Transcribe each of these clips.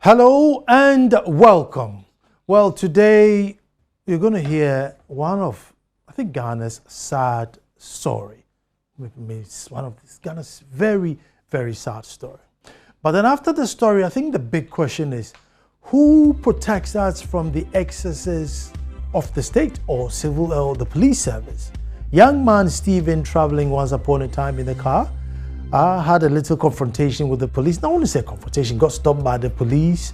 Hello and welcome. Well, today you're going to hear one of, I think, Ghana's sad story. It's one of Ghana's very, very sad story. But then after the story, I think the big question is, who protects us from the excesses of the state or civil or the police service? Young man Stephen, traveling once upon a time in the car, had a little confrontation with the police. Not only say confrontation, got stopped by the police.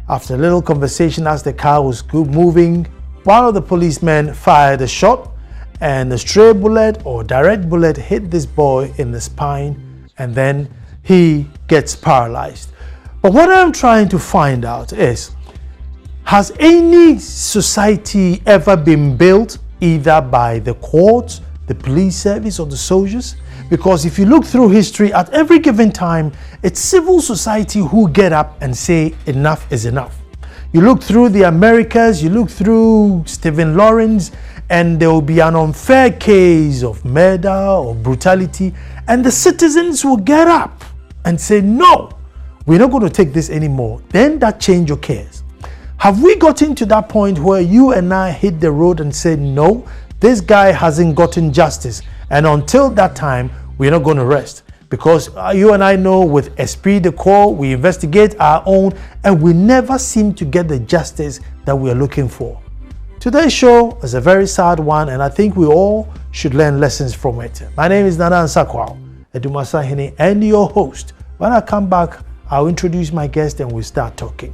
After a little conversation, as the car was moving, one of the policemen fired a shot, and a stray bullet or direct bullet hit this boy in the spine, and then he gets paralyzed. But what I'm trying to find out is, has any society ever been built either by the courts, the police service, or the soldiers? Because if you look through history, at every given time, it's civil society who get up and say enough is enough. You look through the Americas, you look through Stephen Lawrence, and there will be an unfair case of murder or brutality, and the citizens will get up and say, no, we're not going to take this anymore. Then that change occurs. Have we gotten to that point where you and I hit the road and say, no, this guy hasn't gotten justice, and until that time, we're not going to rest? Because you and I know with esprit de corps, we investigate our own, and we never seem to get the justice that we are looking for. Today's show is a very sad one, and I think we all should learn lessons from it. My name is Nana Nsakwao Edumasahini, and your host. When I come back, I'll introduce my guest and we'll start talking.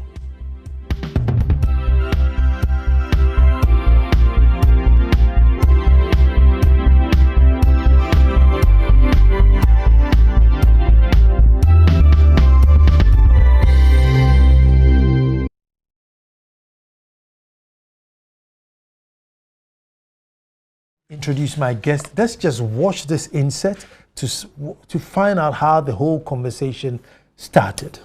Introduce my guest. Let's just watch this inset to find out how the whole conversation started.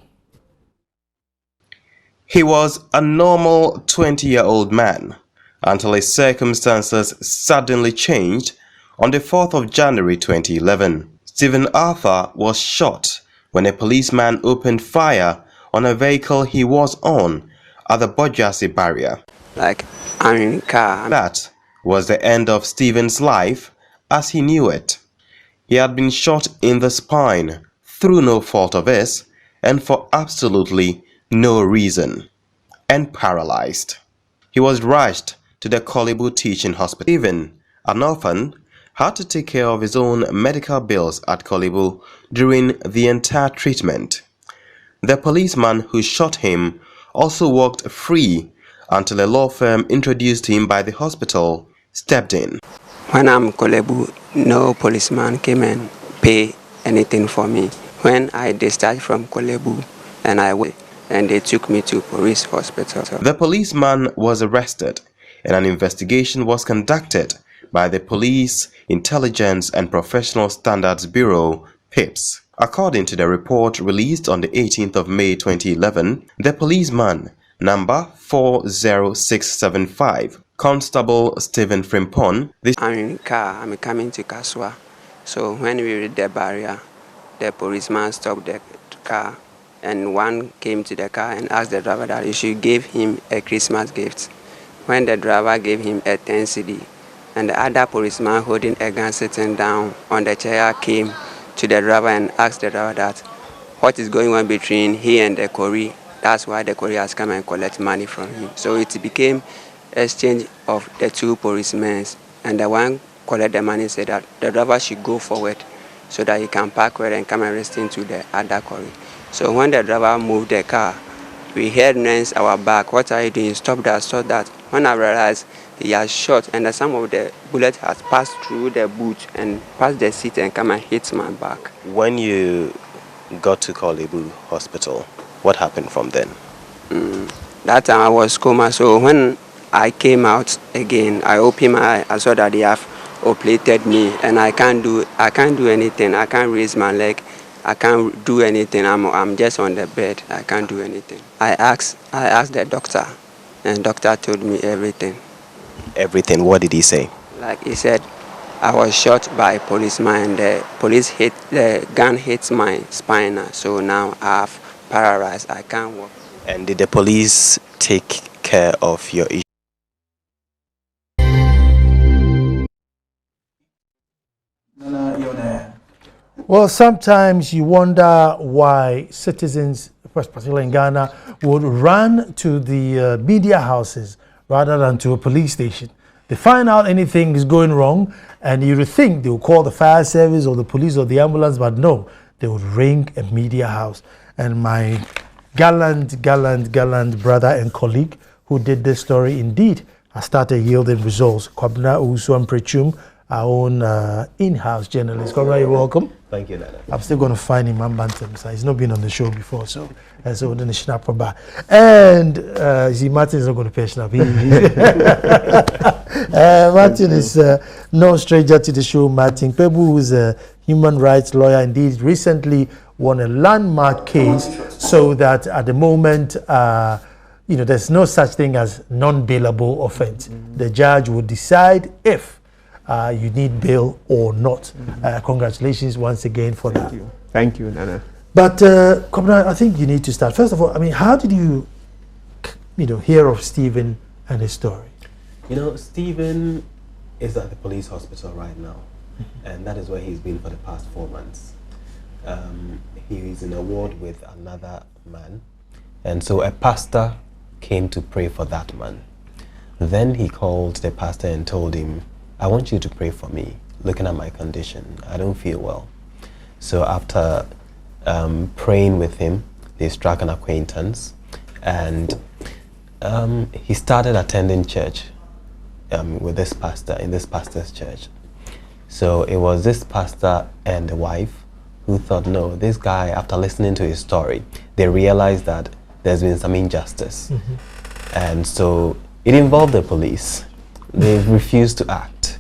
He was a normal 20-year-old man until his circumstances suddenly changed on the 4th of January 2011. Stephen Arthur was shot when a policeman opened fire on a vehicle he was on at the Bojasi barrier. I'm in a car. That was the end of Stephen's life as he knew it. He had been shot in the spine through no fault of his and for absolutely no reason, and paralyzed. He was rushed to the Korle Bu Teaching Hospital. Stephen, an orphan, had to take care of his own medical bills at Korle Bu during the entire treatment. The policeman who shot him also walked free until a law firm introduced him by the hospital stepped in. When I'm Korle Bu, no policeman came and pay anything for me. When I discharged from Korle Bu, and they took me to police hospital. The policeman was arrested, and an investigation was conducted by the Police Intelligence and Professional Standards Bureau, PIPS. According to the report released on the 18th of May 2011, the policeman, number 40675, Constable Stephen Frimpong. I'm in a car. I'm coming to Kaswa. So when we reached the barrier, the policeman stopped the car, and one came to the car and asked the driver that he should give him a Christmas gift. When the driver gave him a 10 cedi, and the other policeman holding a gun sitting down on the chair came to the driver and asked the driver that what is going on between he and the Korle. That's why the Korle has come and collect money from him. So it became exchange of the two policemen, and the one collect the money said that the driver should go forward so that he can park where and come and rest into the other Korle. So when the driver moved the car, we heard names our back. What are you doing? Stop that, stop that. When I realized he has shot, and some of the bullet has passed through the boot and passed the seat and come and hit my back. When you got to Korle Bu Hospital, what happened from then? That time I was coma, so when I came out again, I opened my eye, I saw that they have operated me, and I can't do anything. I can't raise my leg. I can't do anything. I'm just on the bed. I can't do anything. I asked the doctor, and doctor told me everything. Everything? What did he say? Like he said, I was shot by a policeman, and the gun hit my spine, so now I have paralyzed. I can't walk. And did the police take care of your issue? Well, sometimes you wonder why citizens, particularly in Ghana, would run to the media houses rather than to a police station. They find out anything is going wrong, and you would think they will call the fire service or the police or the ambulance, but no, they would ring a media house. And my gallant brother and colleague who did this story indeed has started yielding results. Kwabena Usuan Prechum, our own in-house journalist. Kwabena, you're welcome. Thank you, Nana. I'm still going to find him on Bantam. So he's not been on the show before, so then the snap back. And see, Martin is not going to pay snap. Martin is no stranger to the show. Martin Pebu, who is a human rights lawyer, indeed recently won a landmark case, so that at the moment, there's no such thing as non-bailable offense. The judge will decide if you need bail or not. Congratulations once again for that. Thank you, Nana. But Kwabena, I think you need to start. First of all, I mean, how did you hear of Stephen and his story? Stephen is at the police hospital right now, and that is where he's been for the past 4 months. He is in a ward with another man, and so a pastor came to pray for that man. Then he called the pastor and told him, I want you to pray for me, looking at my condition. I don't feel well. So after praying with him, they struck an acquaintance, and he started attending church with this pastor, in this pastor's church. So it was this pastor and the wife who thought, no, this guy, after listening to his story, they realized that there's been some injustice. And so it involved the police. They refused to act.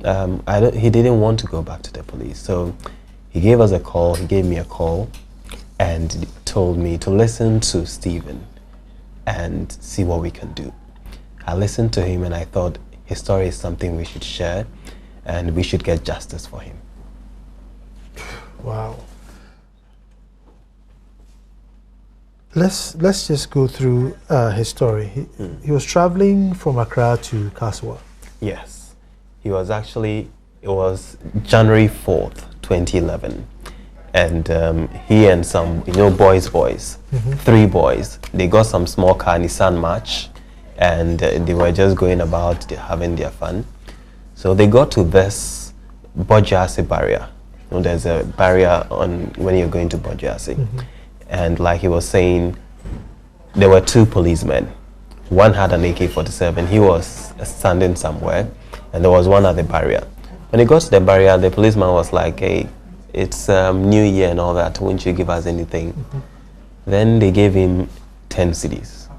He didn't want to go back to the police. So he gave us a call, he gave me a call, and told me to listen to Stephen and see what we can do. I listened to him and I thought his story is something we should share and we should get justice for him. Wow. Let's just go through his story. He was traveling from Accra to Kaswa. Yes. It was January 4th, 2011. And he and some, boys, 3 boys, they got some small car, Nissan March, and they were just going about having their fun. So they got to this Bojasi barrier. There's a barrier on when you're going to Bojasi. And like he was saying, there were 2 policemen. One had an AK-47. He was standing somewhere, and there was one at the barrier. When he got to the barrier, the policeman was like, hey, it's New Year and all that. Won't you give us anything? Then they gave him 10 cedis.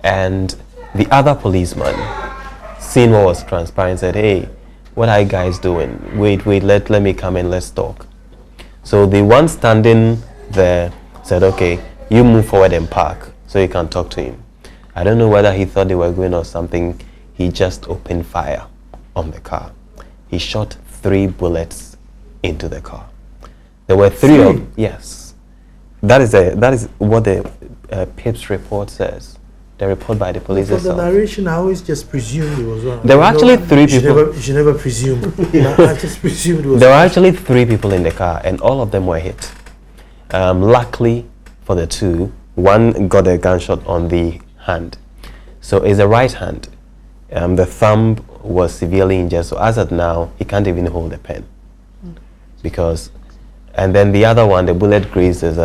And the other policeman, seeing what was transpiring, said, hey, what are you guys doing? Wait, let me come in, let's talk. So the one standing there said, okay, you move forward and park so you can talk to him. I don't know whether he thought they were going or something. He just opened fire on the car. He shot 3 bullets into the car. There were 3 of, yes. That is what the PIPS report says. The report by the police For itself. the narration, I always just presumed it was one. There were actually 3 people. You should never presume. I just presumed it was There were actually 3 people in the car, and all of them were hit. Luckily for the 2, one got a gunshot on the hand. So it's the right hand. The thumb was severely injured. So as of now, he can't even hold a pen. And then the other one, the bullet grazed his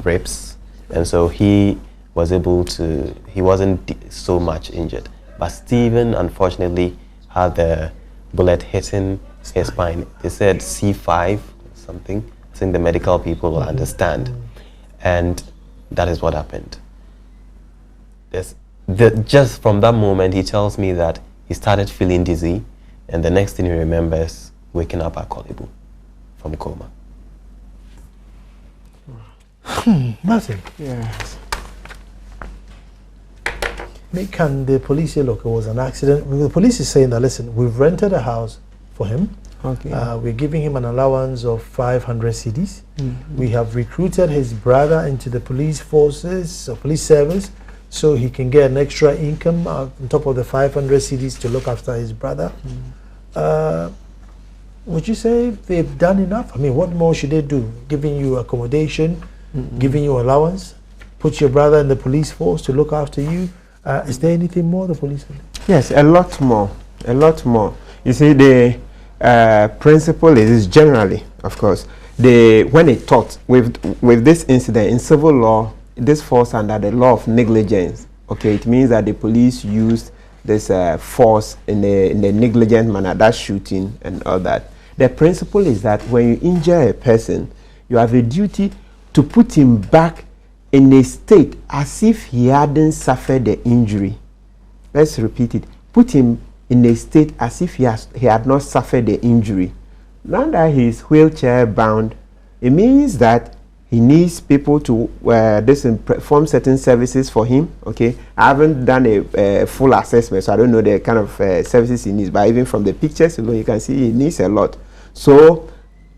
ribs, and so he wasn't so much injured. But Stephen, unfortunately, had the bullet hitting his spine. They said C5 something. I think the medical people will understand. And that is what happened. Just from that moment, he tells me that he started feeling dizzy, and the next thing he remembers, waking up at Korle Bu from coma. Martin. Yes. Can the police say, look, it was an accident? The police is saying that, listen, we've rented a house for him. Okay. We're giving him an allowance of 500 cedis. We have recruited his brother into the police forces, or police service, so he can get an extra income on top of the 500 cedis to look after his brother. Would you say they've done enough? I mean, what more should they do? Giving you accommodation, giving you allowance, put your brother in the police force to look after you. Is there anything more the police can do? Yes, a lot more. A lot more. You see, the principle is generally, of course, when it taught with this incident in civil law, this falls under the law of negligence. Okay, it means that the police used this force in a negligent manner, that shooting and all that. The principle is that when you injure a person, you have a duty to put him back in a state as if he hadn't suffered the injury. Let's repeat it. Put him in a state as if he had not suffered the injury. Now that he is wheelchair bound, it means that he needs people to perform certain services for him. Okay, I haven't done a full assessment, so I don't know the kind of services he needs. But even from the pictures alone, you can see he needs a lot. So,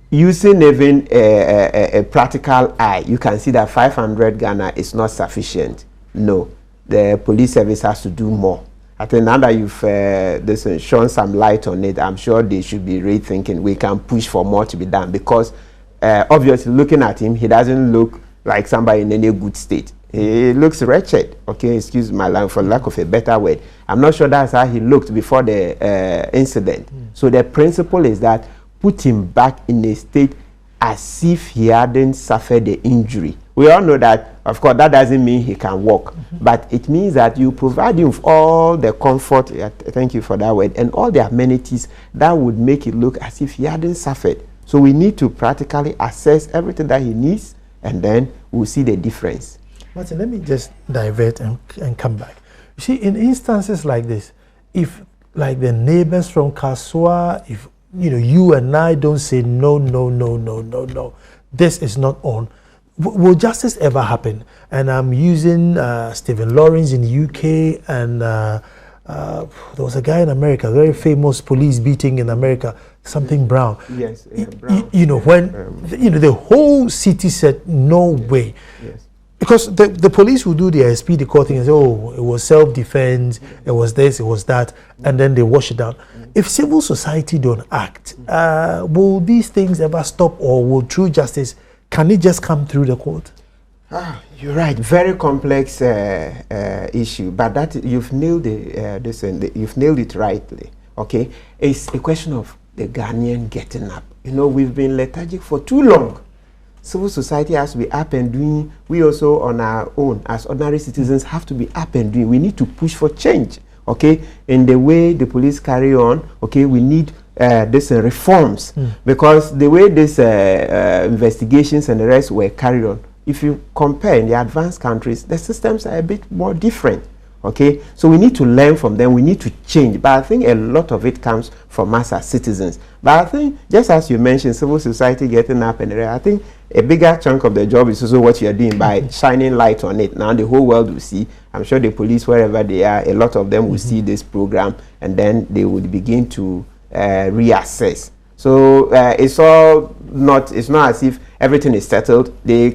using even a practical eye, you can see that 500 Ghana is not sufficient. No, the police service has to do more. I think now that you've shown some light on it, I'm sure they should be rethinking. We can push for more to be done, because obviously looking at him, he doesn't look like somebody in any good state. He looks wretched. Okay, excuse my language, for lack of a better word. I'm not sure that's how he looked before the incident. So the principle is that put him back in a state as if he hadn't suffered the injury. We all know that, of course, that doesn't mean he can walk, but it means that you provide him with all the comfort, thank you for that word, and all the amenities that would make it look as if he hadn't suffered. So we need to practically assess everything that he needs, and then we'll see the difference. Martin, let me just divert and come back. You see, in instances like this, if like the neighbors from Kasoa, if you and I don't say no, this is not on, will justice ever happen? And I'm using Stephen Lawrence in the UK, and there was a guy in America, a very famous police beating in America, something Brown. Yes, Brown. When the whole city said no way. Yes. Because the police will do their speedy court thing and say, oh, it was self-defense, it was this, it was that, and then they wash it out. If civil society don't act, will these things ever stop, or will true justice, can it just come through the court? You're right. Very complex issue, but that you've nailed you've nailed it rightly. Okay, it's a question of the Ghanaian getting up. We've been lethargic for too long. Civil society has to be up and doing. We also, on our own, as ordinary citizens, have to be up and doing. We need to push for change. Okay, in the way the police carry on. Okay, we need this reforms, because the way these investigations and the rest were carried on, if you compare in the advanced countries, the systems are a bit more different. Okay, so we need to learn from them. We need to change, but I think a lot of it comes from us as citizens. But I think, just as you mentioned, civil society getting up and I think a bigger chunk of the job is also what you are doing by shining light on it. Now the whole world will see. I'm sure the police, wherever they are, a lot of them will see this program, and then they would begin to reassess. So it's not as if everything is settled. The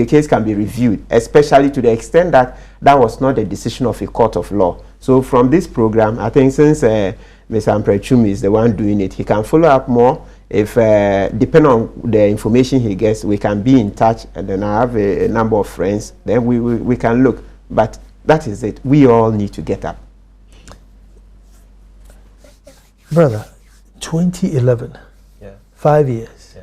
case can be reviewed, especially to the extent that that was not a decision of a court of law. So from this program, I think since Mr. Amprechumi is the one doing it, he can follow up more. If depending on the information he gets, we can be in touch, and then I have a number of friends. Then we can look. But that is it. We all need to get up. Brother, 2011. 5 years.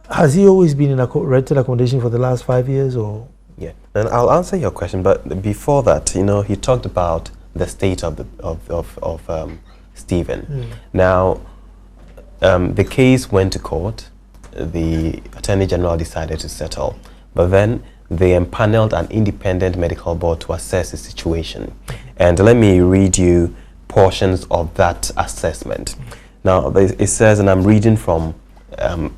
Has he always been in a rental accommodation for the last 5 years, or? Yeah, and I'll answer your question, but before that, he talked about the state of Stephen. Now, the case went to court. The Attorney General decided to settle, but then they empaneled an independent medical board to assess the situation. And let me read you portions of that assessment. Now, it says, and I'm reading from,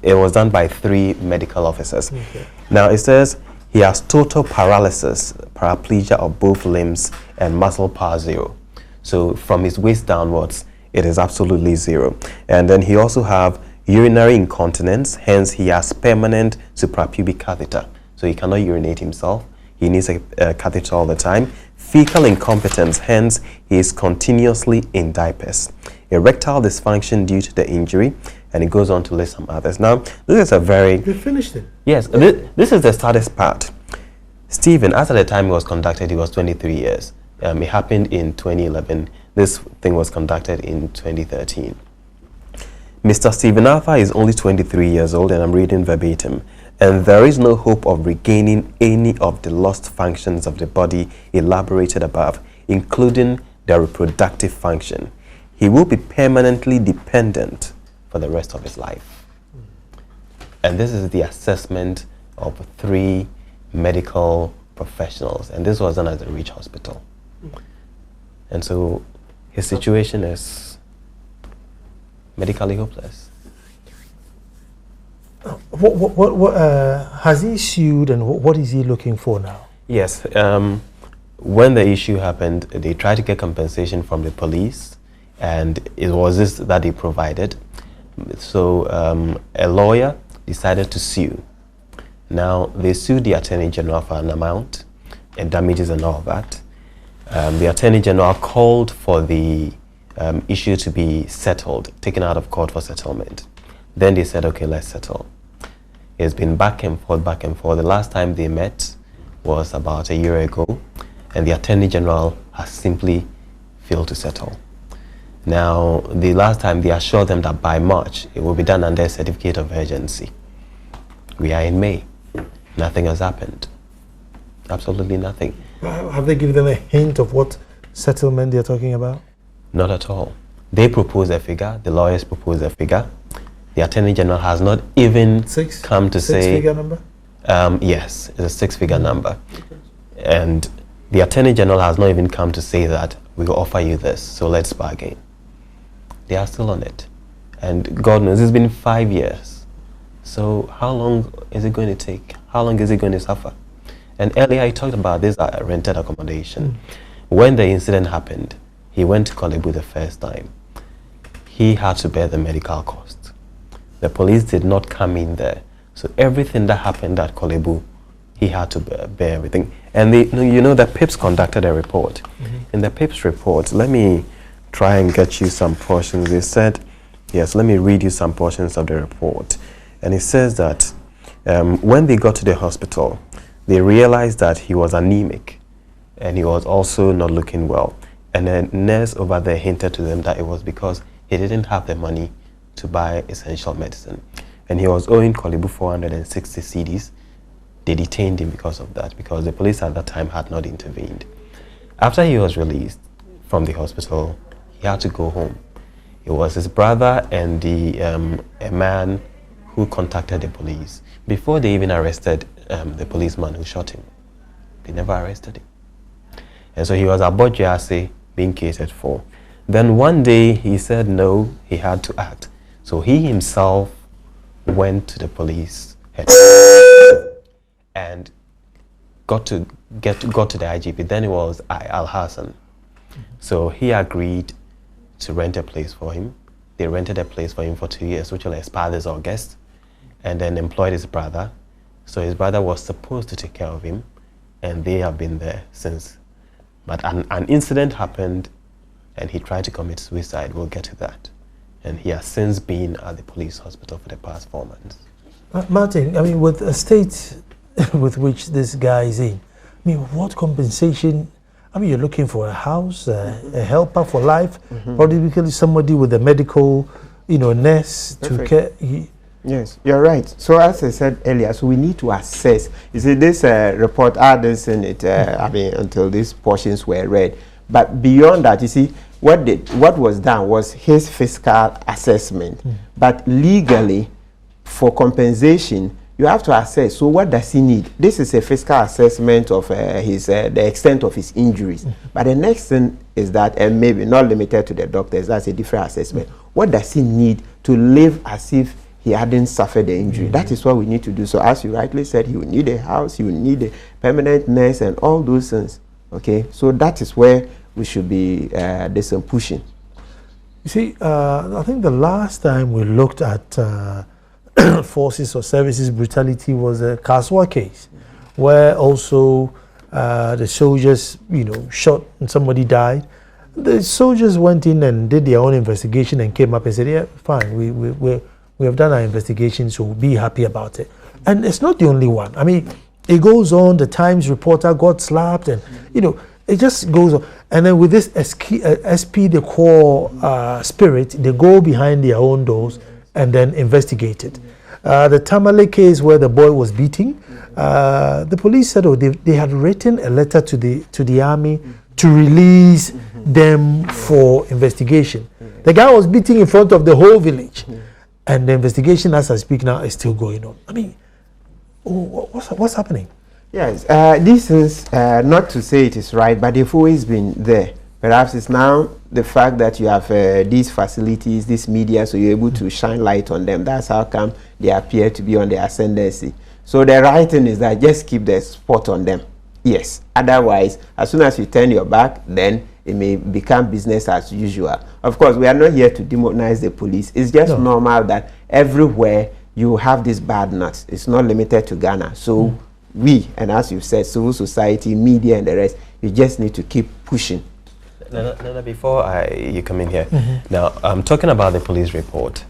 it was done by 3 medical officers. Okay. Now, it says he has total paralysis, paraplegia of both limbs, and muscle power 0. So from his waist downwards, it is absolutely zero. And then he also have urinary incontinence, hence he has permanent suprapubic catheter. So he cannot urinate himself. He needs a catheter all the time. Fecal incompetence, hence he is continuously in diapers. Erectile dysfunction due to the injury, and it goes on to list some others. Now, this is a very... You finished it? Yes, this is the saddest part. Stephen, as at the time it was conducted, he was 23 years. It happened in 2011. This thing was conducted in 2013. Mr. Stephen Arthur is only 23 years old, and I'm reading verbatim. And there is no hope of regaining any of the lost functions of the body elaborated above, including the reproductive function. He will be permanently dependent for the rest of his life. And this is the assessment of 3 medical professionals, and this was done at the Reach Hospital. And so his situation is medically hopeless. What has he sued, and what is he looking for now? Yes, when the issue happened, they tried to get compensation from the police, and it was this that they provided. So a lawyer decided to sue. Now, they sued the Attorney General for an amount and damages and all that. The Attorney General called for the issue to be settled, taken out of court for settlement. Then they said, okay, let's settle. It's been back and forth, back and forth. The last time they met was about a year ago, and the Attorney General has simply failed to settle. Now, the last time they assured them that by March, it will be done under a certificate of urgency. We are in May. Nothing has happened. Absolutely nothing. Have they given them a hint of what settlement they're talking about? Not at all. They propose a figure, the lawyers propose a figure. The Attorney General has not even come to say... Six-figure number? Yes, it's a 6-figure number. And the Attorney General has not even come to say that we will offer you this, so let's bargain. They are still on it. And God knows, it's been 5 years. So how long is it going to take? How long is it going to suffer? And earlier I talked about this rented accommodation. When the incident happened, he went to Korle Bu the first time. He had to bear the medical costs. The police did not come in there. So everything that happened at Korle Bu, he had to bear everything. And you know, the PIPS conducted a report. In the PIPS report, let me try and get you some portions. They said, yes, let me read you some portions of the report. And it says that when they got to the hospital, they realized that he was anemic and he was also not looking well. And the nurse over there hinted to them that it was because he didn't have the money to buy essential medicine. And he was owing Korle Bu 460 cedis. They detained him because of that, because the police at that time had not intervened. After he was released from the hospital, he had to go home. It was his brother and a man who contacted the police before they even arrested the policeman who shot him. They never arrested him. And so he was at Bodjase being catered for. Then one day he said no, he had to act. So he himself went to the police headquarters and got to the IGP. Then it was Al Hassan. So he agreed to rent a place for him. They rented a place for him for 2 years, which will expire this August, and then employed his brother. So his brother was supposed to take care of him, and they have been there since. But an incident happened, and he tried to commit suicide. We'll get to that. And he has since been at the police hospital for the past 4 months. Martin, I mean, with a state with which this guy is in, I mean, what compensation? I mean, you're looking for a house, a helper for life, probably somebody with a medical, nurse to care. Yes, you're right. So as I said earlier, so we need to assess. You see, this report, I didn't send it, until these portions were read. But beyond that, you see, what was done was his fiscal assessment. But legally, for compensation, you have to assess. So what does he need? This is a fiscal assessment of the extent of his injuries. But the next thing is that, and maybe not limited to the doctors, that's a different assessment. What does he need to live as if he hadn't suffered the injury? That is what we need to do. So as you rightly said, he will need a house, he will need a permanent nurse and all those things. Okay, so that is where we should be pushing. You see, I think the last time we looked at forces or services brutality was a Kaswa case, where also the soldiers, shot and somebody died. The soldiers went in and did their own investigation and came up and said, yeah, fine, we have done our investigation, so we'll be happy about it. And it's not the only one. I mean, it goes on. The Times reporter got slapped, and it just goes on. And then with this SP, the core spirit, they go behind their own doors and then investigate it. The Tamale case where the boy was beating, the police said, they had written a letter to the army to release them for investigation. The guy was beating in front of the whole village, and the investigation, as I speak now, is still going on. I mean, what's happening? Yes, this is not to say it is right, but they've always been there. Perhaps it's now the fact that you have these facilities, this media, so you're able to shine light on them. That's how come they appear to be on the ascendancy. So the right thing is that just keep the spot on them. Yes. Otherwise, as soon as you turn your back, then it may become business as usual. Of course, we are not here to demonize the police. It's just normal that everywhere you have these bad nuts. It's not limited to Ghana. So we, and as you said, civil society, media, and the rest, you just need to keep pushing. Nana, before you come in here, now I'm talking about the police report.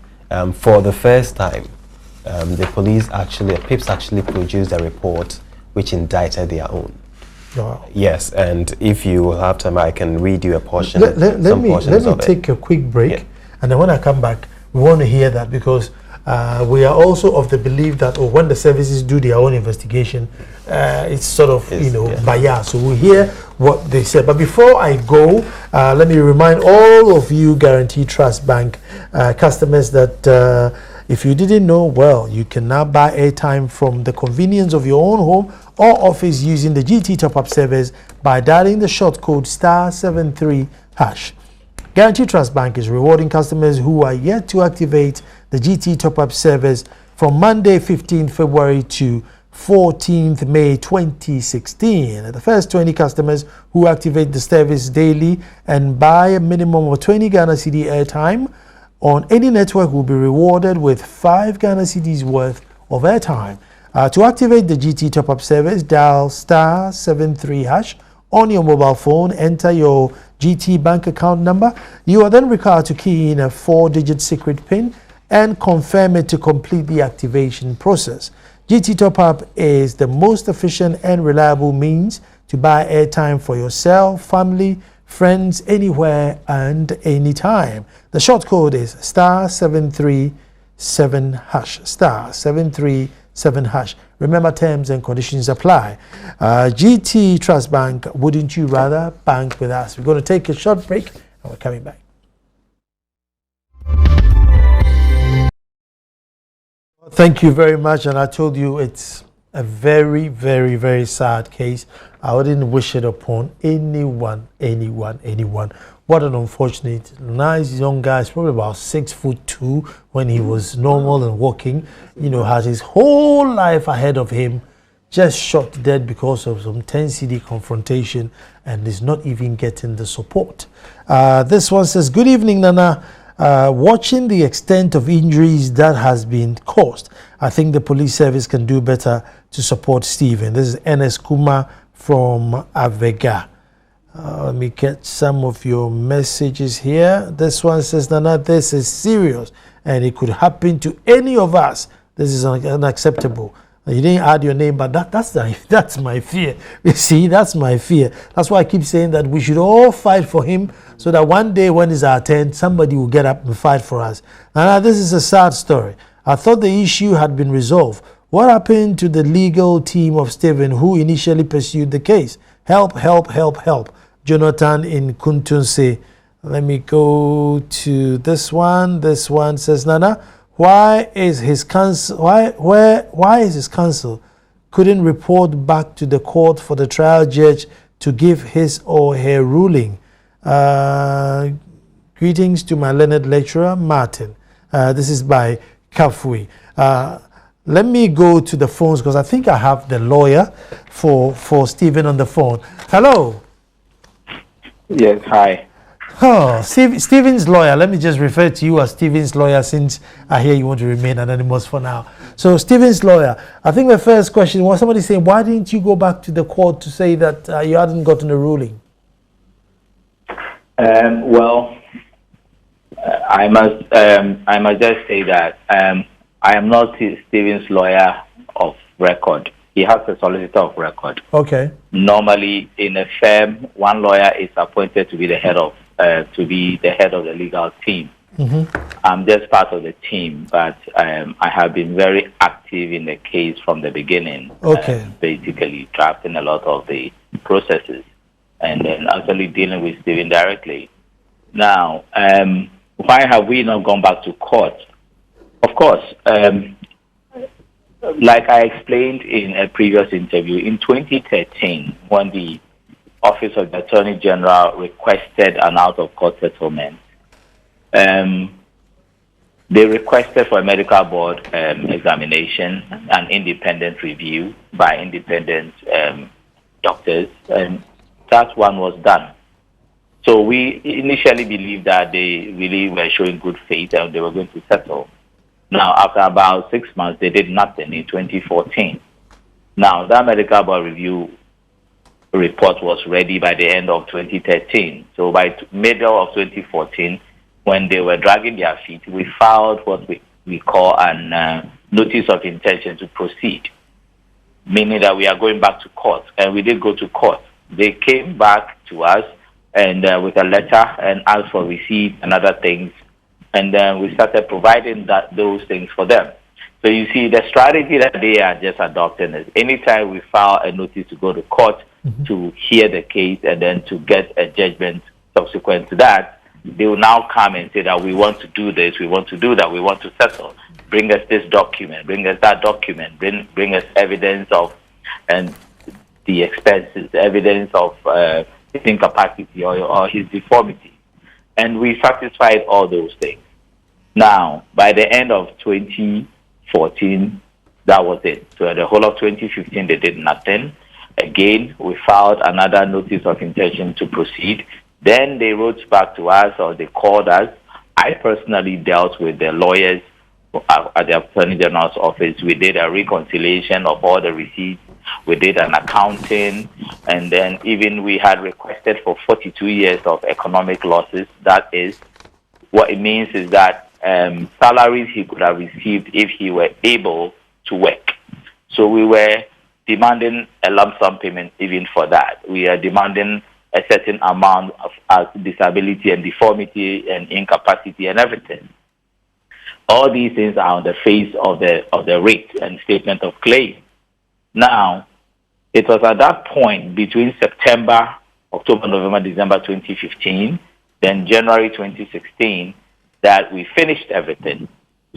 For the first time, the police PIPS actually produced a report which indicted their own. Wow. Yes, and if you have time, I can read you a portion. Let me take a quick break, and then when I come back, we want to hear that, because we are also of the belief that when the services do their own investigation, it's sort of biased. So we hear what they said. But before I go, let me remind all of you Guarantee Trust Bank customers that if you didn't know, well, you can now buy airtime from the convenience of your own home or office using the GT Top-Up service by dialing the short code *73#. Guarantee Trust Bank is rewarding customers who are yet to activate the GT Top-Up service from Monday, 15th February to 14th May 2016. The first 20 customers who activate the service daily and buy a minimum of 20 Ghana Cedi airtime on any network will be rewarded with 5 Ghana Cedis worth of airtime. To activate the GT Top-Up service, dial *73# on your mobile phone, enter your GT bank account number. You are then required to key in a 4-digit secret PIN and confirm it to complete the activation process. GT Top-Up is the most efficient and reliable means to buy airtime for yourself, family, friends, anywhere and anytime. The short code is *737#. *737#. Remember, terms and conditions apply. GT Trust Bank, wouldn't you rather bank with us? We're going to take a short break and we're coming back. Thank you very much. And I told you it's a very, very, very sad case. I wouldn't wish it upon anyone. What an unfortunate, nice young guy. He's probably about 6'2" when he was normal and walking. Has his whole life ahead of him. Just shot dead because of some 10 Cedi confrontation and is not even getting the support. This one says, "Good evening, Nana. Watching the extent of injuries that has been caused, I think the police service can do better to support Stephen." This is NS Kuma from Avega. Let me get some of your messages here. This one says, "Nana, this is serious and it could happen to any of us. This is unacceptable." You didn't add your name, but that's my fear. You see, that's my fear. That's why I keep saying that we should all fight for him, so that one day when it's our turn, somebody will get up and fight for us. Now, this is a sad story. I thought the issue had been resolved. What happened to the legal team of Stephen who initially pursued the case? Help, help, help, help. Jonathan in Kuntunse. Let me go to this one. This one says, "Nana, why is his counsel couldn't report back to the court for the trial judge to give his or her ruling? Greetings to my learned lecturer, Martin." This is by Kafui. Let me go to the phones because I think I have the lawyer for Stephen on the phone. Hello. Yes, hi. Oh, Stephen's lawyer. Let me just refer to you as Stephen's lawyer since I hear you want to remain anonymous for now. So, Stephen's lawyer. I think the first question was somebody saying, why didn't you go back to the court to say that you hadn't gotten a ruling? Well, I must just say that I am not Stephen's lawyer of record. He has a solicitor of record. Okay. Normally, in a firm, one lawyer is appointed to be the head of the legal team. I'm just part of the team, but I have been very active in the case from the beginning. Okay. Basically, drafting a lot of the processes and then actually dealing with Stephen directly. Now, why have we not gone back to court? Of course, like I explained in a previous interview, in 2013, when the Office of the Attorney General requested an out-of-court settlement, they requested for a medical board examination, an independent review by independent doctors, and that one was done. So we initially believed that they really were showing good faith and they were going to settle. Now, after about 6 months, they did nothing in 2014. Now, that medical board review report was ready by the end of 2013. So by middle of 2014, when they were dragging their feet, we filed what we call an notice of intention to proceed, meaning that we are going back to court. And we did go to court. They came back to us and with a letter and asked for receipt and other things. And then we started providing those things for them. So you see, the strategy that they are just adopting is anytime we file a notice to go to court to hear the case and then to get a judgment subsequent to that, they will now come and say that we want to do this, we want to do that, we want to settle. Bring us this document, bring us that document, bring us evidence of and the expenses, evidence of his incapacity or his deformity. And we satisfied all those things. Now, by the end of 2014, that was it. So the whole of 2015, they did nothing. Again, we filed another notice of intention to proceed. Then they wrote back to us or they called us. I personally dealt with the lawyers at the Attorney General's office. We did a reconciliation of all the receipts. We did an accounting, and then even we had requested for 42 years of economic losses. That is, what it means is that salaries he could have received if he were able to work. So we were demanding a lump sum payment even for that. We are demanding a certain amount of disability and deformity and incapacity and everything. All these things are on the face of the rate and statement of claim. Now, it was at that point between September, October, November, December 2015, then January 2016, that we finished everything.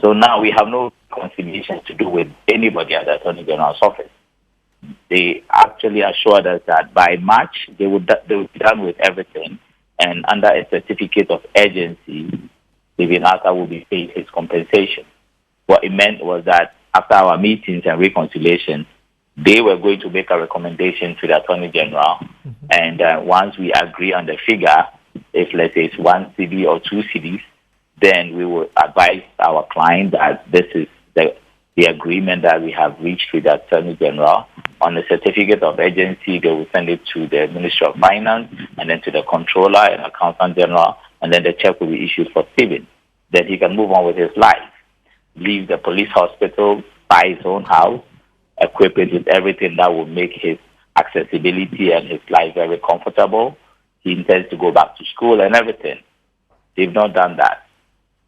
So now we have no conciliation to do with anybody at the Attorney General's office. They actually assured us that by March, they would be done with everything, and under a certificate of urgency, Stephen Arthur will be paid his compensation. What it meant was that after our meetings and reconciliation, they were going to make a recommendation to the Attorney General, and once we agree on the figure, if let's say it's 1 cedi or 2 cedis, then we will advise our client that this is the agreement that we have reached with the Attorney General. On the certificate of urgency, they will send it to the Ministry of Finance and then to the Controller and Accountant General, and then the check will be issued for Stephen. Then he can move on with his life, leave the police hospital, buy his own house, equip it with everything that will make his accessibility and his life very comfortable. He intends to go back to school and everything. They've not done that.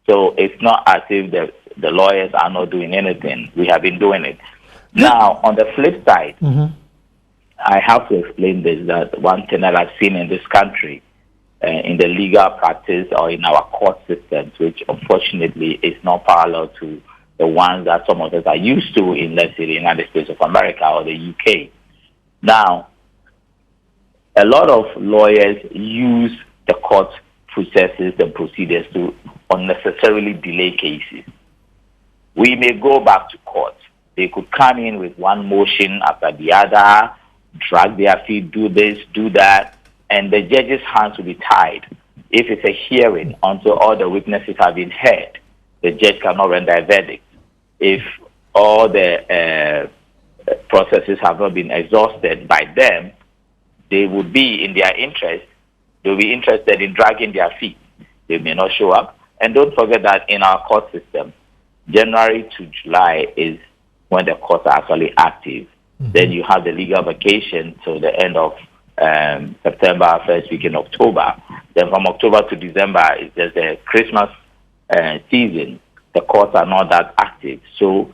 So it's not as if the lawyers are not doing anything. We have been doing it. Now, on the flip side, I have to explain this, that one thing that I've seen in this country, in the legal practice or in our court systems, which unfortunately is not parallel to the ones that some of us are used to in, let's say, the United States of America or the UK. Now, a lot of lawyers use the court processes and procedures to unnecessarily delay cases. We may go back to court. They could come in with one motion after the other, drag their feet, do this, do that, and the judge's hands will be tied if it's a hearing until all the witnesses have been heard, the judge cannot render a verdict. If all the processes have not been exhausted by them, they would be in their interest. They'll be interested in dragging their feet. They may not show up. And don't forget that in our court system, January to July is when the courts are actually active. Then you have the legal vacation till the end of September, first week in October. Then from October to December, there's the Christmas season. The courts are not that active. So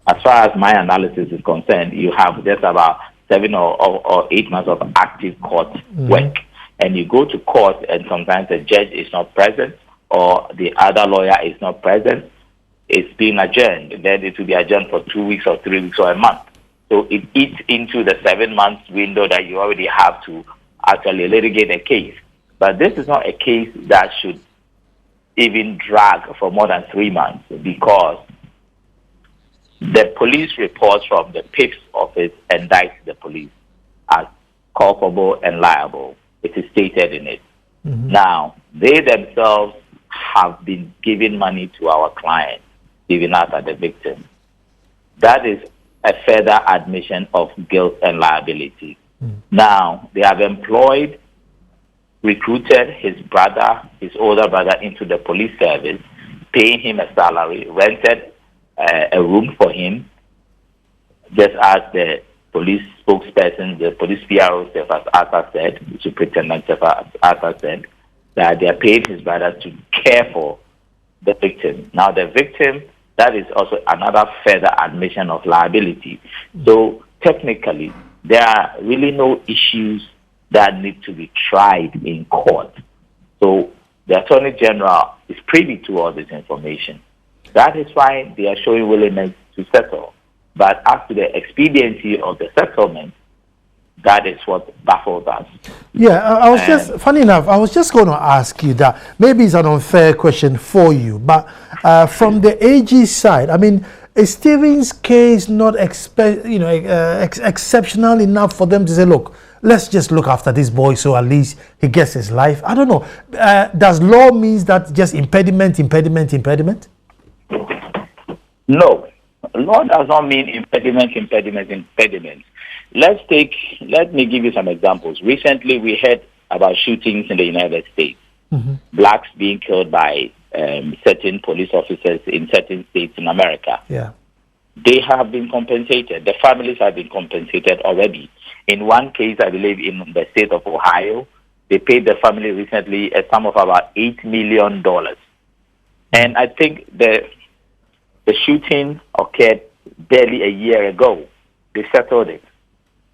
as far as my analysis is concerned, you have just about 7 or 8 months of active court work. And you go to court and sometimes the judge is not present or the other lawyer is not present. It's being adjourned. Then it will be adjourned for 2 weeks or 3 weeks or a month. So it eats into the 7 months window that you already have to actually litigate a case. But this is not a case that should even drag for more than 3 months, because the police reports from the PIP's office indicts the police as culpable and liable. It is stated in it. Now, they themselves have been giving money to our clients, giving us as the victim. That is a further admission of guilt and liability. Now, they have employed, recruited his brother, his older brother, into the police service, paying him a salary, rented a room for him, just as the police spokesperson, the police PRO, Steph Arthur said, Superintendent Steph Arthur said, that they are paying his brother to care for the victim. Now, the victim, that is also another further admission of liability. So, technically, there are really no issues that need to be tried in court. So, the Attorney General is privy to all this information. That is why they are showing willingness to settle. But as to the expediency of the settlement, that is what baffles us. Yeah, I was just, funny enough, I was just going to ask you that. Maybe it's an unfair question for you, but from the AG side, I mean, is Stephen's case not exceptional enough for them to say, look, let's just look after this boy so at least he gets his life? I don't know. Does law means that just impediment? No. Law does not mean impediment. Let me give you some examples. Recently, we heard about shootings in the United States. Blacks being killed by certain police officers in certain states in America. Yeah. They have been compensated. The families have been compensated already. In one case, I believe in the state of Ohio, they paid the family recently a sum of about $8 million. And I think the shooting occurred barely a year ago. They settled it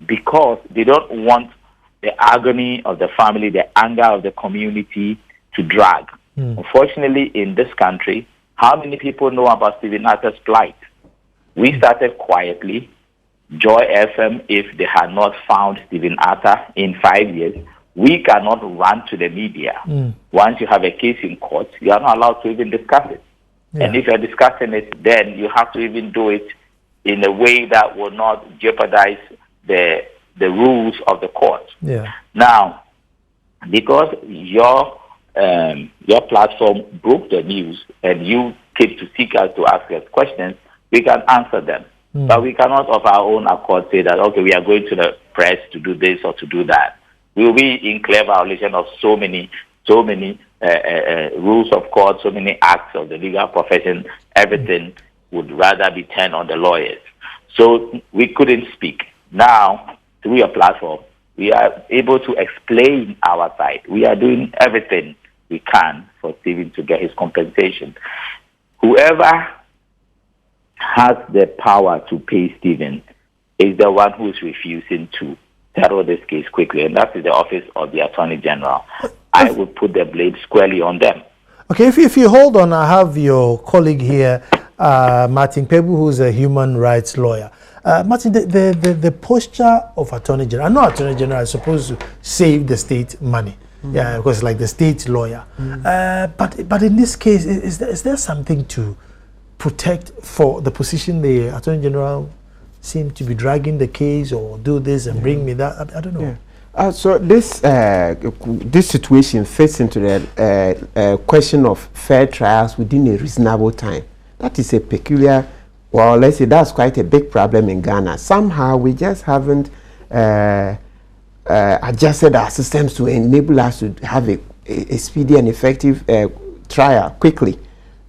because they don't want the agony of the family, the anger of the community to drag. Unfortunately, in this country, how many people know about Stephen Arthur's plight? We started quietly. Joy FM, if they had not found Stephen Arthur in 5 years, we cannot run to the media. Once you have a case in court, you are not allowed to even discuss it. Yeah. And if you're discussing it, then you have to even do it in a way that will not jeopardize the rules of the court. Yeah. Now, because your platform broke the news and you came to seek us to ask us questions, we can answer them. But we cannot of our own accord say that, okay, we are going to the press to do this or to do that. We will be in clear violation of so many rules of court, so many acts of the legal profession. Everything would rather be turned on the lawyers. So we couldn't speak. Now, through your platform, we are able to explain our side. We are doing everything we can for Stephen to get his compensation. Whoever has the power to pay Stephen is the one who is refusing to settle this case quickly, and that is the office of the Attorney General. I would put the blame squarely on them. Okay, if you hold on, I have your colleague here, Martin Kpebu, who's a human rights lawyer. Martin, the posture of Attorney General, I know Attorney General is supposed to save the state money, yeah, because like the state lawyer. But in this case, is there something to protect for the position the Attorney General seem to be dragging the case or do this and bring me that? I don't know. So this situation fits into the question of fair trials within a reasonable time. That is a peculiar, well, let's say that's quite a big problem in Ghana. Somehow we just haven't adjusted our systems to enable us to have a speedy and effective trial quickly.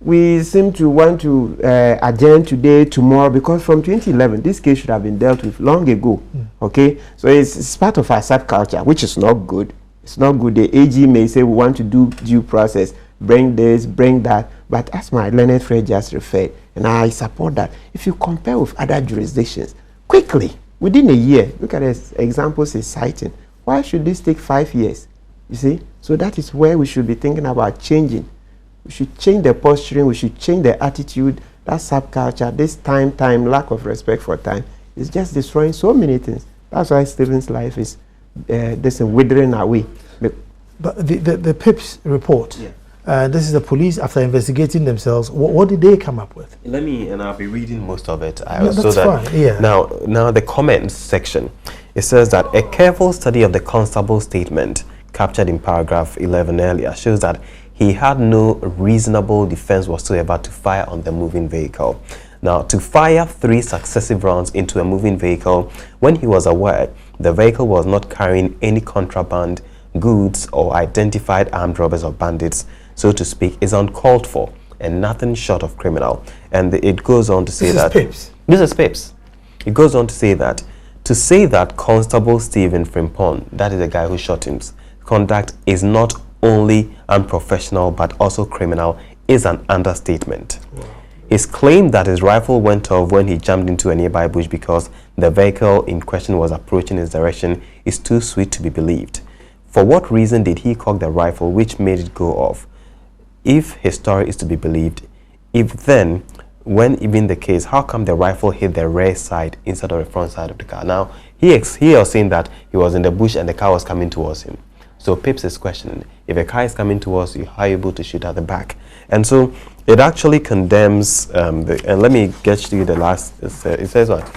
We seem to want to adjourn today, tomorrow, because from 2011, this case should have been dealt with long ago. Okay, so it's part of our subculture, which is not good. It's not good. The AG may say we want to do due process, bring this, bring that, but as my learned friend just referred, and I support that. If you compare with other jurisdictions, quickly, within a year, look at the examples he's citing. Why should this take 5 years? You see, so that is where we should be thinking about changing. We should change the posturing, we should change the attitude. That subculture, this time, lack of respect for time, is just destroying so many things. That's why Stephen's life is withering away. But the PIPS report, this is the police after investigating themselves. What did they come up with? Let me, and I'll be reading most of it. That's fine, yeah. Now the comments section, it says that a careful study of the constable's statement captured in paragraph 11 earlier shows that he had no reasonable defense whatsoever to fire on the moving vehicle. Now, to fire 3 successive rounds into a moving vehicle when he was aware the vehicle was not carrying any contraband goods or identified armed robbers or bandits, so to speak, is uncalled for and nothing short of criminal. And it goes on to say that PIPS. This is PIPS. It goes on to say that Constable Stephen Frimpong, that is the guy who shot him, conduct is not only unprofessional but also criminal is an understatement. Wow. His claim that his rifle went off when he jumped into a nearby bush because the vehicle in question was approaching his direction is too sweet to be believed. For what reason did he cock the rifle which made it go off? If his story is to be believed, if then, when even the case, how come the rifle hit the rear side instead of the front side of the car? Now, he was saying that he was in the bush and the car was coming towards him. So Pips is questioning, if a car is coming towards you, how are you able to shoot at the back? And so it actually condemns, and let me get to you the last, it says what?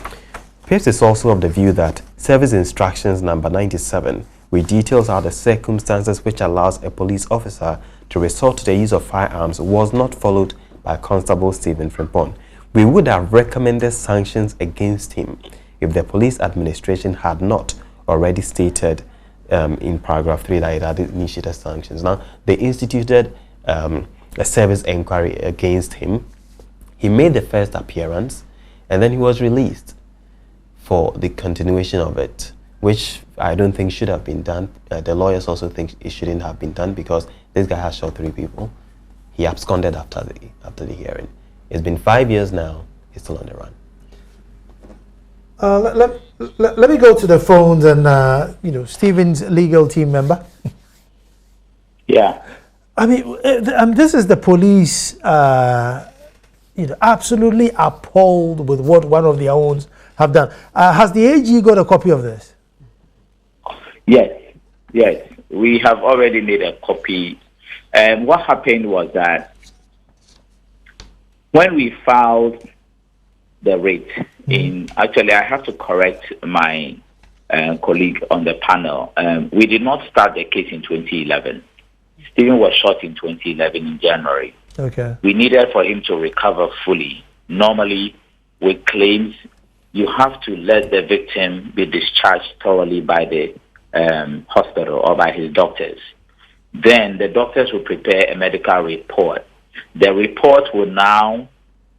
Pips is also of the view that Service Instructions number 97, which details out the circumstances which allows a police officer to resort to the use of firearms, was not followed by Constable Stephen Frimpong. We would have recommended sanctions against him if the police administration had not already stated in paragraph 3 that it had initiated sanctions. Now, they instituted a service inquiry against him. He made the first appearance and then he was released for the continuation of it, which I don't think should have been done. The lawyers also think it shouldn't have been done because this guy has shot 3 people. He absconded after the hearing. It's been 5 years now. He's still on the run. Let me go to the phones and Stephen's legal team member. Yeah. I mean, this is the police, absolutely appalled with what one of their own have done. Has the AG got a copy of this? Yes. We have already made a copy. And what happened was that when we filed the rate actually I have to correct my colleague on the panel. We did not start the case in 2011. Stephen was shot in 2011 in January. Okay. We needed for him to recover fully. Normally, with claims, you have to let the victim be discharged thoroughly by the hospital or by his doctors. Then the doctors will prepare a medical report. The report will now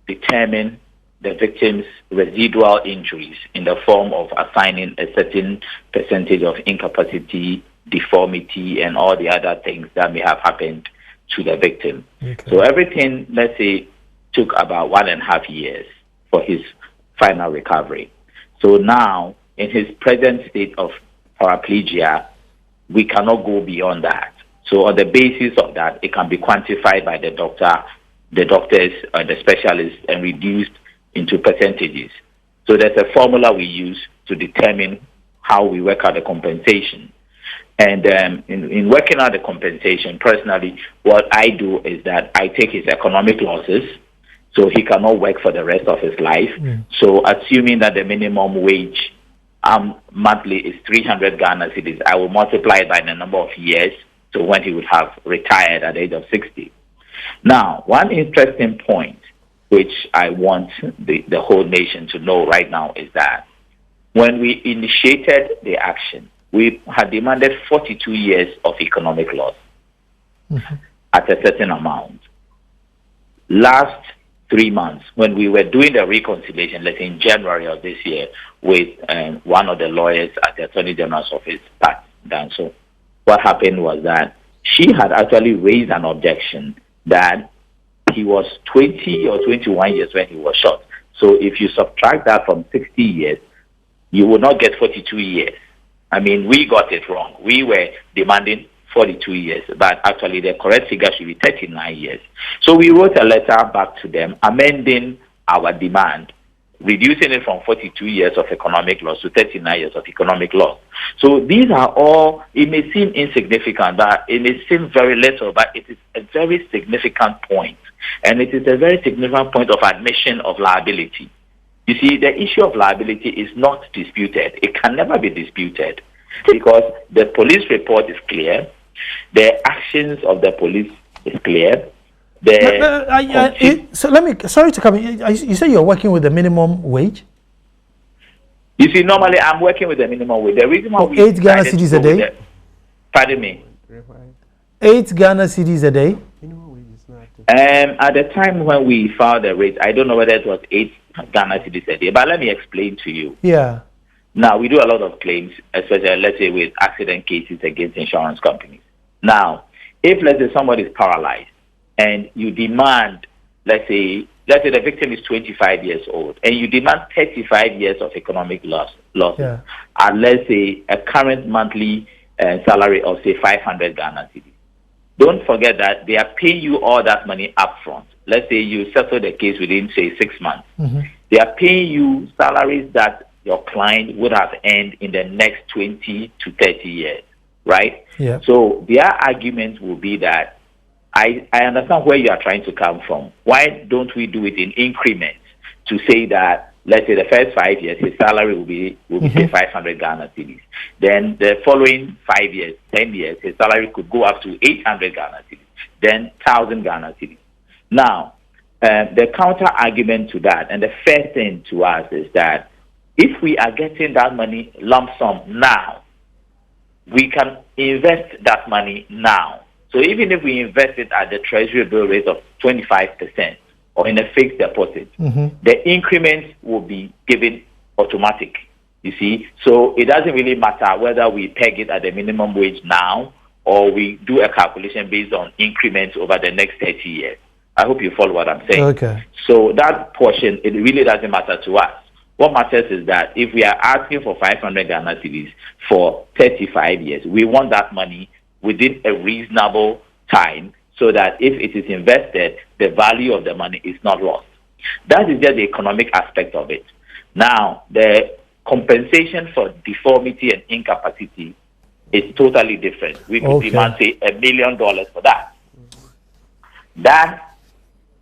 determine the victim's residual injuries in the form of assigning a certain percentage of incapacity, deformity, and all the other things that may have happened to the victim. Okay. So everything, let's say, took about 1.5 years for his final recovery. So now, in his present state of paraplegia, we cannot go beyond that. So on the basis of that, it can be quantified by the doctors, the specialists, and reduced into percentages. So there's a formula we use to determine how we work out the compensation. And in working out the compensation, personally, what I do is that I take his economic losses, so he cannot work for the rest of his life. So assuming that the minimum wage monthly is 300 Ghana cedis. I will multiply it by the number of years, so when he would have retired at the age of 60. Now, one interesting point which I want the whole nation to know right now is that when we initiated the action, we had demanded 42 years of economic loss at a certain amount. Last 3 months, when we were doing the reconciliation, let's say in January of this year, with one of the lawyers at the Attorney General's office, Pat Danso, what happened was that she had actually raised an objection that he was 20 or 21 years when he was shot. So if you subtract that from 60 years, you will not get 42 years. I mean, we got it wrong. We were demanding 42 years, but actually the correct figure should be 39 years. So we wrote a letter back to them amending our demand, reducing it from 42 years of economic loss to 39 years of economic loss. So these are all, it may seem insignificant, but it may seem very little, but it is a very significant point. And it is a very significant point of admission of liability. You see, the issue of liability is not disputed. It can never be disputed because the police report is clear. The actions of the police is clear. So let me, sorry to come in. You say you're working with the minimum wage? You see, normally I'm working with the minimum wage. The reason why 8 Ghana cedis a day? Pardon me? 8 Ghana cedis a day? At the time when we filed the rate, I don't know whether it was 8 Ghana cedis a day, but let me explain to you. Yeah. Now, we do a lot of claims, especially, let's say, with accident cases against insurance companies. Now, if, let's say, somebody is paralyzed and you demand, let's say the victim is 25 years old and you demand 35 years of economic loss, yeah, at, let's say, a current monthly salary of, say, 500 Ghana cedis. Don't forget that they are paying you all that money up front. Let's say you settle the case within, say, 6 months. They are paying you salaries that your client would have earned in the next 20 to 30 years, right? Yeah. So their argument will be that I understand where you are trying to come from. Why don't we do it in increments to say that, let's say the first 5 years, his salary will be say 500 Ghana cedis. Then the following 5 years, 10 years, his salary could go up to 800 Ghana cedis, then 1,000 Ghana cedis. Now, the counter argument to that, and the first thing to us is that if we are getting that money lump sum now, we can invest that money now. So even if we invest it at the treasury bill rate of 25% or in a fixed deposit, the increments will be given automatic, you see. So it doesn't really matter whether we peg it at the minimum wage now or we do a calculation based on increments over the next 30 years. I hope you follow what I'm saying. Okay. So that portion, it really doesn't matter to us. What matters is that if we are asking for 500 Ghana cedis for 35 years, we want that money within a reasonable time so that if it is invested, the value of the money is not lost. That is just the economic aspect of it. Now, the compensation for deformity and incapacity is totally different. We could demand, say, $1 million for that. That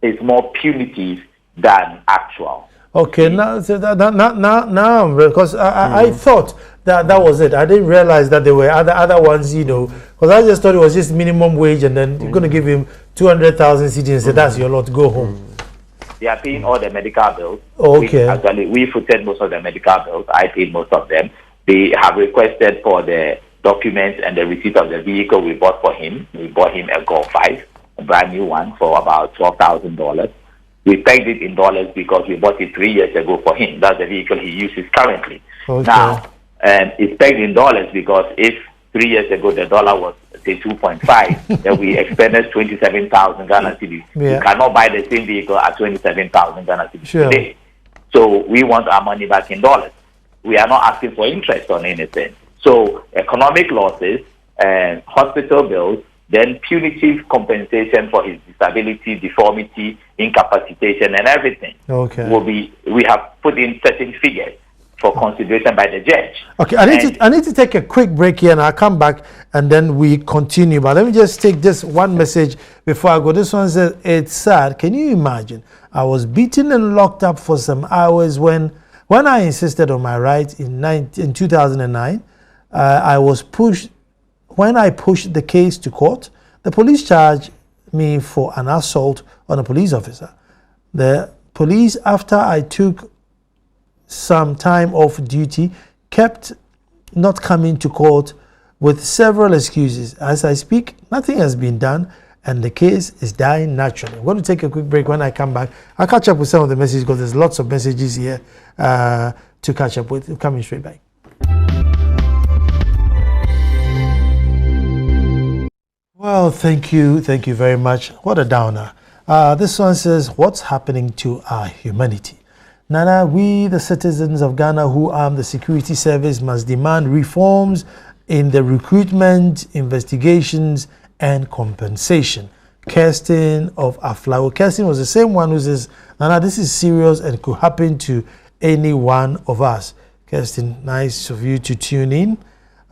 is more punitive than actual. Okay, now because I thought that was it. I didn't realize that there were other ones, you know, because I just thought it was just minimum wage and then you're going to give him 200,000 cedis and say that's your lot, go home. They are paying all the medical bills. Okay. We footed most of the medical bills. I paid most of them. They have requested for the documents and the receipt of the vehicle we bought for him. We bought him a Golf 5, a brand new one, for about $12,000. We pegged it in dollars because we bought it 3 years ago for him. That's the vehicle he uses currently. Okay. Now, it's pegged in dollars because if 3 years ago the dollar was, say, 2.5, then we expended 27,000 Ghana cedis. Yeah. You cannot buy the same vehicle at 27,000 Ghana cedis Sure. today. So we want our money back in dollars. We are not asking for interest on anything. So economic losses, hospital bills, then punitive compensation for his disability, deformity, incapacitation, and everything will be. We have put in certain figures for consideration by the judge. Okay, I need to take a quick break here, and I'll come back and then we continue. But let me just take this one message before I go. This one says, "It's sad. Can you imagine? I was beaten and locked up for some hours when When I insisted on my right in 2009, I was pushed. When I pushed the case to court, the police charged me for an assault on a police officer. The police, after I took some time off duty, kept not coming to court with several excuses. As I speak, nothing has been done and the case is dying naturally. I'm going to take a quick break. When I come back, I'll catch up with some of the messages because there's lots of messages here to catch up with. Coming straight back. Well, thank you very much. What a downer. This one says, what's happening to our humanity? Nana, we the citizens of Ghana who arm the security service must demand reforms in the recruitment, investigations, and compensation. Kirsten of Aflawo. Kirsten was the same one who says, Nana, this is serious and could happen to any one of us. Kirsten, nice of you to tune in.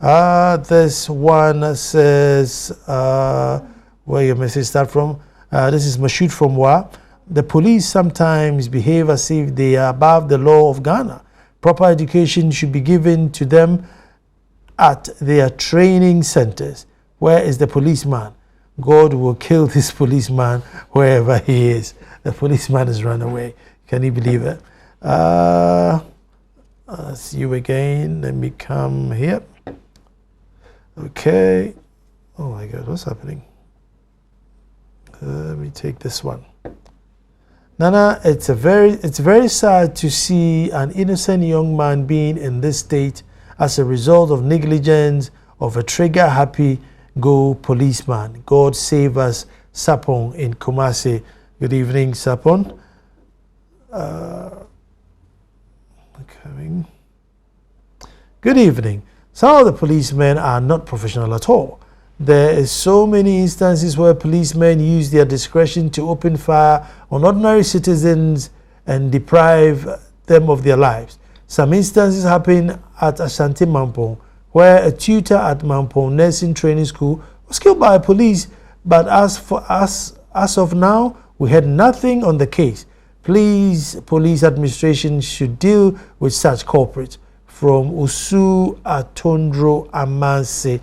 This one says, where your message start from? This is Mashoud from Wa. The police sometimes behave as if they are above the law of Ghana. Proper education should be given to them at their training centers. Where is the policeman? God will kill this policeman wherever he is. The policeman has run away. Can you believe it? See you again. Let me come here. Okay. Oh my God, what's happening? Let me take this one. Nana, it's very sad to see an innocent young man being in this state as a result of negligence of a trigger-happy go policeman. God save us, Sapon in Kumasi. Good evening, Sapon. Coming. Good evening. Some of the policemen are not professional at all. There is so many instances where policemen use their discretion to open fire on ordinary citizens and deprive them of their lives. Some instances happen at Ashanti Mampong, where a tutor at Mampong Nursing Training School was killed by police, but as of now, we had nothing on the case. Please, police administration should deal with such culprits. From Usu Atondro Amanse.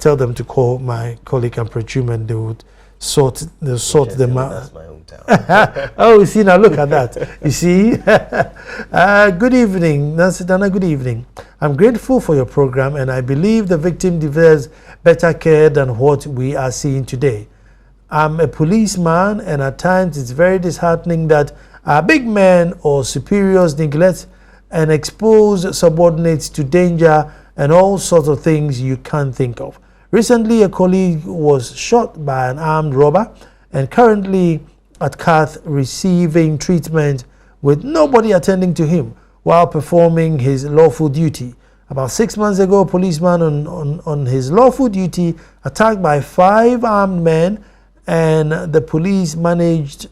Tell them to call my colleague and presume and they would sort them out. That's my hometown. Oh, you see, now look at that. You see? Good evening, Nancy-Dana, good evening. I'm grateful for your program and I believe the victim deserves better care than what we are seeing today. I'm a policeman and at times it's very disheartening that our big men or superiors neglect and expose subordinates to danger and all sorts of things you can't think of. Recently, a colleague was shot by an armed robber and currently at Kath receiving treatment with nobody attending to him while performing his lawful duty. About 6 months ago, a policeman on his lawful duty attacked by 5 armed men and the police managed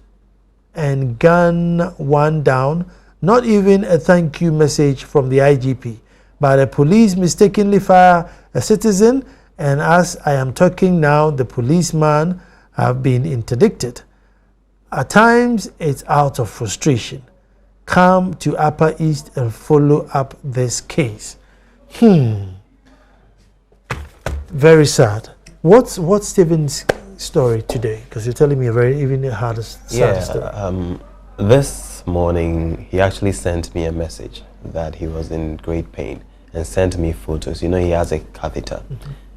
and gunned one down. Not even a thank you message from the IGP. But the police mistakenly fire a citizen, and as I am talking now, the policeman have been interdicted. At times, it's out of frustration. Come to Upper East and follow up this case. Very sad. What's Stephen's story today? Because you're telling me a very even sad story. This morning, he actually sent me a message that he was in great pain and sent me photos. You know, he has a catheter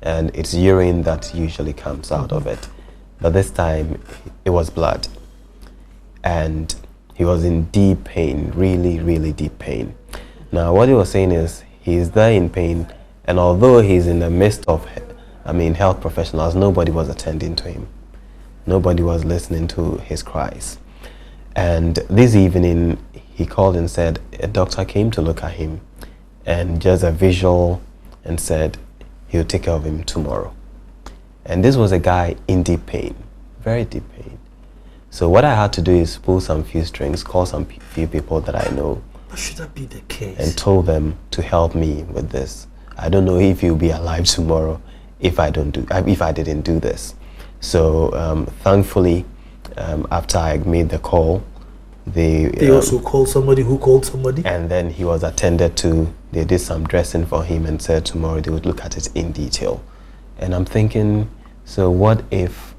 and it's urine that usually comes out of it. But this time, it was blood. And he was in deep pain, really, really deep pain. Now, what he was saying is, he's there in pain, and although he's in the midst of, health professionals, nobody was attending to him. Nobody was listening to his cries. And this evening, he called and said a doctor came to look at him and just a visual and said he'll take care of him tomorrow. And this was a guy in deep pain, very deep pain. So what I had to do is pull some few strings, call some few people that I know. But should that be the case? And told them to help me with this. I don't know if he'll be alive tomorrow if I didn't do this. So thankfully, after I made the call, They also called somebody who called somebody. And then he was attended to. They did some dressing for him and said tomorrow they would look at it in detail. And I'm thinking, so what if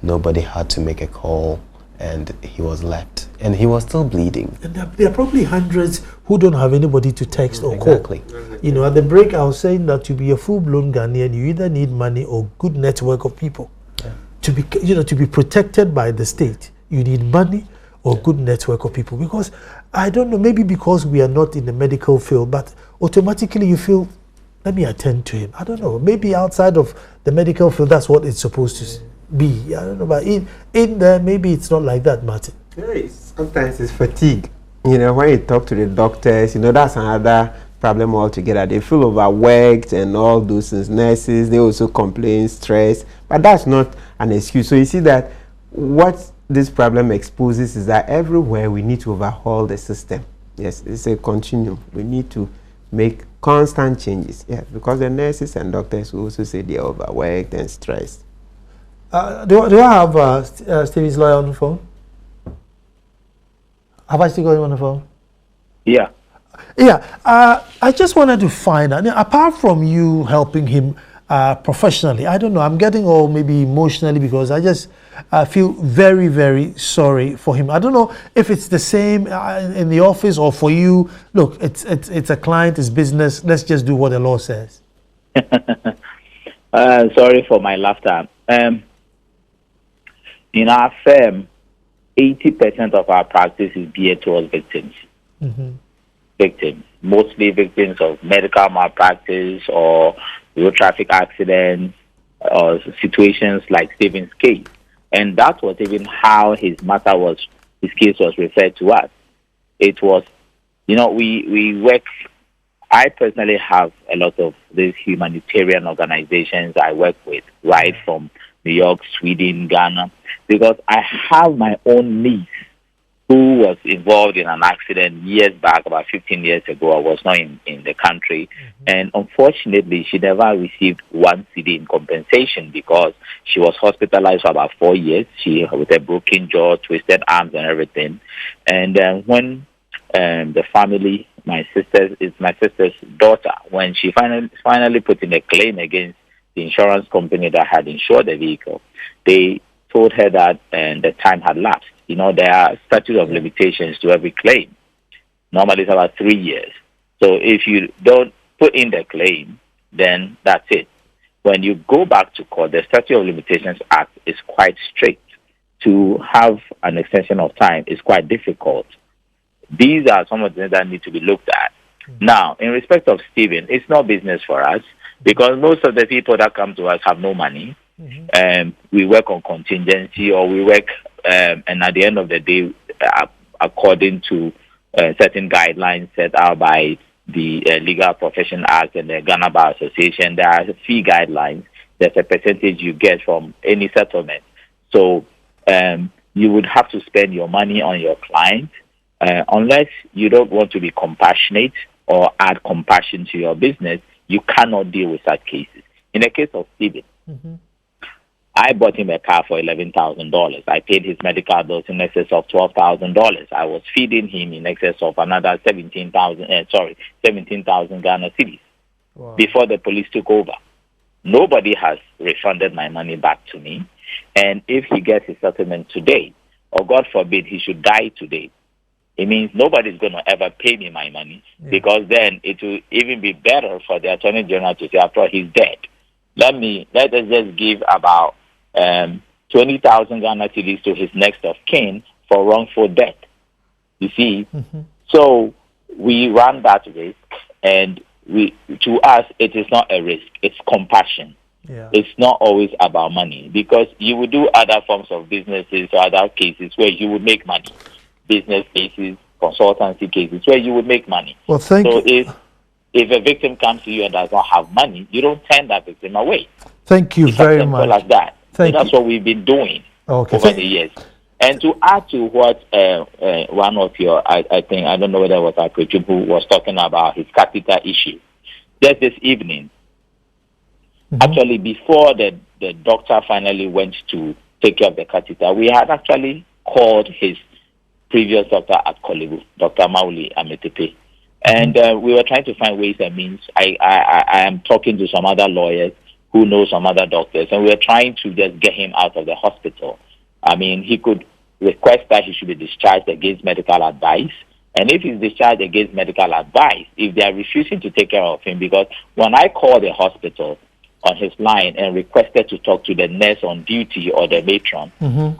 nobody had to make a call and he was left and he was still bleeding? And there are probably hundreds who don't have anybody to text or Exactly. call. You know, at the break I was saying that to be a full-blown Ghanaian, you either need money or good network of people. Yeah. To be protected by the state, you need money or good network of people. Because I don't know, maybe because we are not in the medical field, but automatically you feel, let me attend to him. I don't know, maybe outside of the medical field, that's what it's supposed to be. I don't know, but in there, maybe it's not like that, Martin. Sometimes it's fatigue. You know, when you talk to the doctors, you know, that's another problem altogether. They feel overworked and all those things. Nurses, they also complain, stress, but that's not an excuse. So you see that what this problem exposes is that everywhere we need to overhaul the system. Yes, it's a continuum. We need to make constant changes. Yeah, because the nurses and doctors will also say they are overworked and stressed. Do I have Stevie's lawyer on the phone? Have I still got him on the phone? Yeah. Yeah. I just wanted to find out, apart from you helping him professionally, I don't know, I'm getting all maybe emotionally because I just feel very, very sorry for him. I don't know if it's the same in the office or for you. Look, it's a client, it's business. Let's just do what the law says. Sorry for my laughter. In our firm, 80% of our practice is geared towards victims. Mm-hmm. Victims, mostly victims of medical malpractice or road traffic accidents or situations like Stephen's case. And that was even how his case was referred to us. It was, you know, we work, I personally have a lot of these humanitarian organizations I work with, right from New York, Sweden, Ghana, because I have my own niece who was involved in an accident years back, about 15 years ago. I was not in the country. Mm-hmm. And unfortunately, she never received 1 cedi in compensation because she was hospitalized for about 4 years. She with a broken jaw, twisted arms and everything. And when the family, my sister's daughter, when she finally put in a claim against the insurance company that had insured the vehicle, they told her that the time had lapsed. You know, there are statute of limitations to every claim. Normally it's about 3 years. So if you don't put in the claim, then that's it. When you go back to court, the Statute of Limitations Act is quite strict. To have an extension of time is quite difficult. These are some of the things that need to be looked at. Mm-hmm. Now, in respect of Stephen, it's not business for us because most of the people that come to us have no money. Mm-hmm. We work on contingency or we work, and at the end of the day, according to certain guidelines set out by the Legal Profession Act and the Ghana Bar Association, there are fee guidelines. There's a percentage you get from any settlement. So you would have to spend your money on your client unless you don't want to be compassionate or add compassion to your business. You cannot deal with such cases. In the case of Stephen, mm-hmm. I bought him a car for $11,000. I paid his medical bills in excess of $12,000. I was feeding him in excess of another 17,000 Ghana cedis. Wow. Before the police took over. Nobody has refunded my money back to me. And if he gets his settlement today, or God forbid he should die today, it means nobody's going to ever pay me my money, because then it will even be better for the Attorney General to say, after all, he's dead. Let us just give about 20,000 Ghana cedis to his next of kin for wrongful death. You see? Mm-hmm. So we run that risk, and to us, it is not a risk. It's compassion. Yeah. It's not always about money, because you would do other forms of businesses or other cases where you would make money. Business cases, consultancy cases where you would make money. Well, thank you. So if a victim comes to you and does not have money, you don't turn that victim away. Thank you very much. Like that. That's what we've been doing over the years. And to add to what one of your, I think, I don't know whether it was Akwechubu was talking about his catheter issue. Just this evening, actually before the doctor finally went to take care of the catheter, we had actually called his previous doctor at Kolebu, Dr. Mauli Ametepe. And we were trying to find ways and means. I am talking to some other lawyers who know some other doctors, and we were trying to just get him out of the hospital. I mean, he could request that he should be discharged against medical advice. And if he's discharged against medical advice, if they are refusing to take care of him, because when I called the hospital on his line and requested to talk to the nurse on duty or the matron,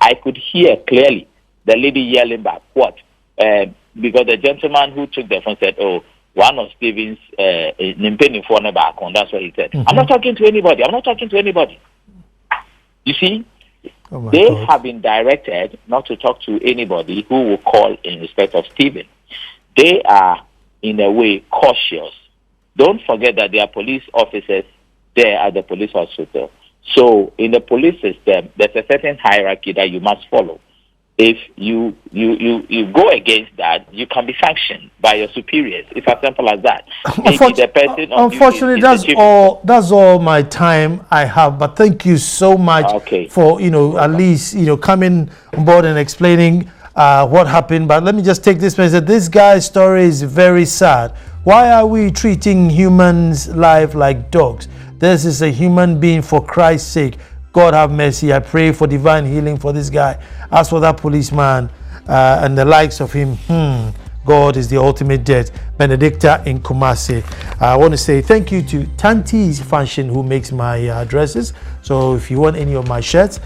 I could hear clearly the lady yelling back, what? Because the gentleman who took the phone said, oh, one of Stephen's back on. That's what he said. I'm not talking to anybody. I'm not talking to anybody. You see, they God. have been directed not to talk to anybody who will call in respect of Stephen. They are, in a way, cautious. Don't forget that there are police officers there at the police hospital. So, in the police system, there's a certain hierarchy that you must follow. If you go against that, you can be sanctioned by your superiors. It's as simple as that. Unfortunately, that's all my time I have. But thank you so much for at least coming on board and explaining what happened. But let me just take this message. This guy's story is very sad. Why are we treating humans' life like dogs? This is a human being, for Christ's sake. God have mercy. I pray for divine healing for this guy. As for that policeman and the likes of him, God is the ultimate judge. Benedicta in Kumasi. I want to say thank you to Tanti's Fashion, who makes my dresses. So if you want any of my shirts,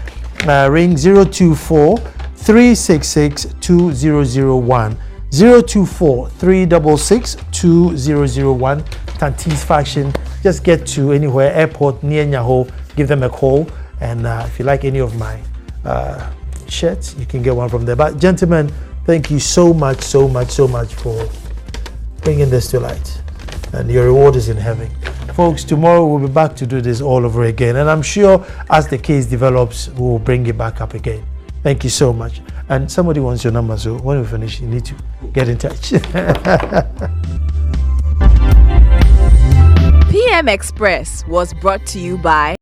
ring 024 366 2001. 024 366 2001. Tanti's Fashion. Just get to anywhere, airport near Nyaho, give them a call. And if you like any of my shirts, you can get one from there. But gentlemen, thank you so much for bringing this to light. And your reward is in heaven. Folks, tomorrow we'll be back to do this all over again. And I'm sure as the case develops, we'll bring it back up again. Thank you so much. And somebody wants your number, so when we finish, you need to get in touch. PM Express was brought to you by